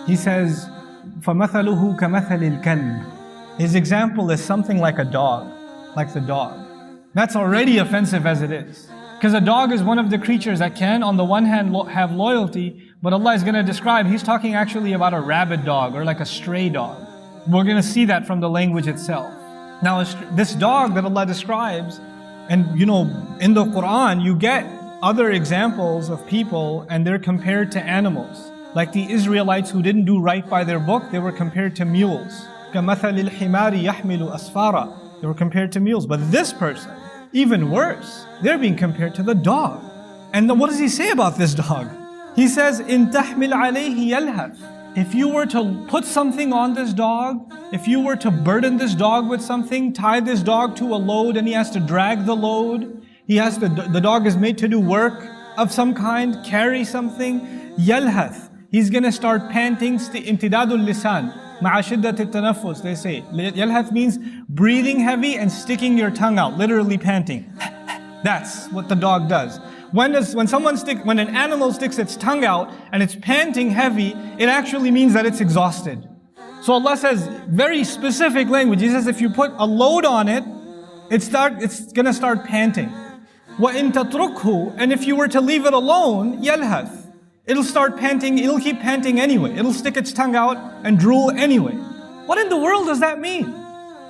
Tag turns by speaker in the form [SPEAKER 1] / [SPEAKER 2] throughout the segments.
[SPEAKER 1] He says, فَمَثَلُهُ كَمَثَلِ الْكَلْبِ. His example is something like a dog, like the dog. That's already offensive as it is. Because a dog is one of the creatures that can, on the one hand, have loyalty, but Allah is going to describe, He's talking actually about a rabid dog or like a stray dog. We're going to see that from the language itself. Now, this dog that Allah describes, and in the Qur'an, you get other examples of people and they're compared to animals. Like the Israelites who didn't do right by their book, they were compared to mules. كَمَثَلِ الْحِمَارِ يَحْمِلُ أَسْفَارًا. They were compared to mules. But this person, even worse, they're being compared to the dog. And then what does He say about this dog? He says, إِن تَحْمِلْ عَلَيْهِ يَلْهَثْ. If you were to put something on this dog, if you were to burden this dog with something, tie this dog to a load and he has to drag the load, the dog is made to do work of some kind, carry something, يَلْهَث. He's going to start panting, imtidadul lisan, ma'a shiddat al-tanaffus, they say. Yalhath means breathing heavy and sticking your tongue out, literally panting. That's what the dog does. When an animal sticks its tongue out and it's panting heavy, it actually means that it's exhausted. So Allah says, very specific language. He says if you put a load on it, it's going to start panting. وَإِن تَتْرُكْهُ. And if you were to leave it alone, يَلْهَث. It'll start panting, it'll keep panting anyway. It'll stick its tongue out and drool anyway. What in the world does that mean?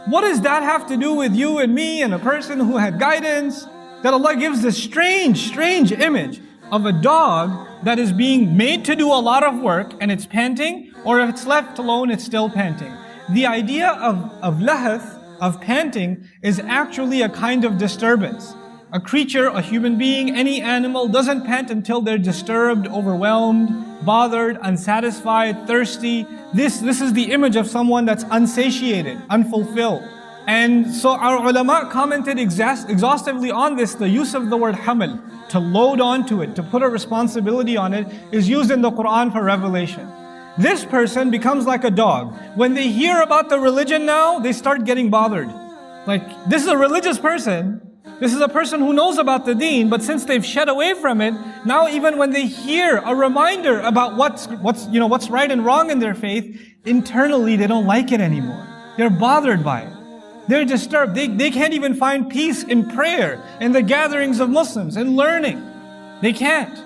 [SPEAKER 1] What does that have to do with you and me and a person who had guidance? That Allah gives this strange image of a dog that is being made to do a lot of work and it's panting, or if it's left alone, it's still panting. The idea of lahath, of panting, is actually a kind of disturbance. A creature, a human being, any animal doesn't pant until they're disturbed, overwhelmed, bothered, unsatisfied, thirsty. This is the image of someone that's unsatiated, unfulfilled. And so our ulama commented exhaustively on this. The use of the word hamal, to load onto it, to put a responsibility on it, is used in the Qur'an for revelation. This person becomes like a dog. When they hear about the religion now, they start getting bothered. Like, this is a religious person. This is a person who knows about the deen, but since they've shed away from it, now even when they hear a reminder about what's right and wrong in their faith, internally they don't like it anymore. They're bothered by it. They're disturbed. They can't even find peace in prayer, in the gatherings of Muslims, in learning. They can't.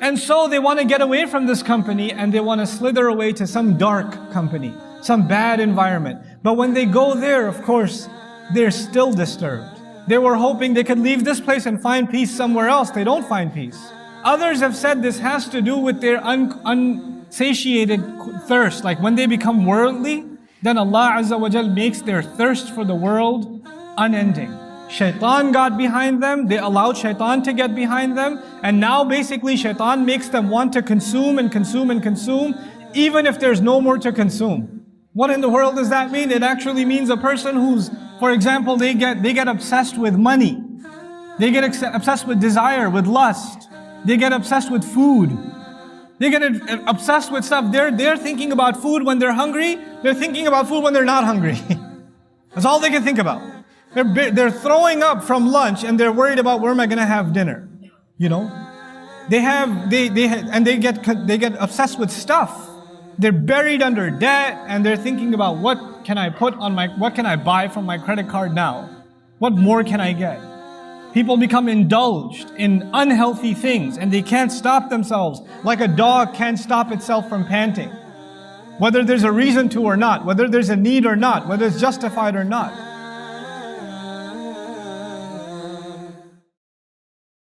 [SPEAKER 1] And so they want to get away from this company and they want to slither away to some dark company, some bad environment. But when they go there, of course, they're still disturbed. They were hoping they could leave this place and find peace somewhere else. They don't find peace. Others have said this has to do with their unsatiated thirst. Like when they become worldly, then Allah Azza wa Jal makes their thirst for the world unending. Shaitan got behind them, they allowed shaitan to get behind them, and now basically shaitan makes them want to consume and consume and consume, even if there's no more to consume. What in the world does that mean? It actually means a person who's, for example, they get obsessed with money. They get obsessed with desire, with lust. They get obsessed with food. They get obsessed with stuff. They're thinking about food when they're hungry. They're thinking about food when they're not hungry. That's all they can think about. They're throwing up from lunch and they're worried about where am I going to have dinner. You know, they get obsessed with stuff. They're buried under debt and they're thinking about what can I buy from my credit card now? What more can I get? People become indulged in unhealthy things and they can't stop themselves, like a dog can't stop itself from panting. Whether there's a reason to or not, whether there's a need or not, whether it's justified or not.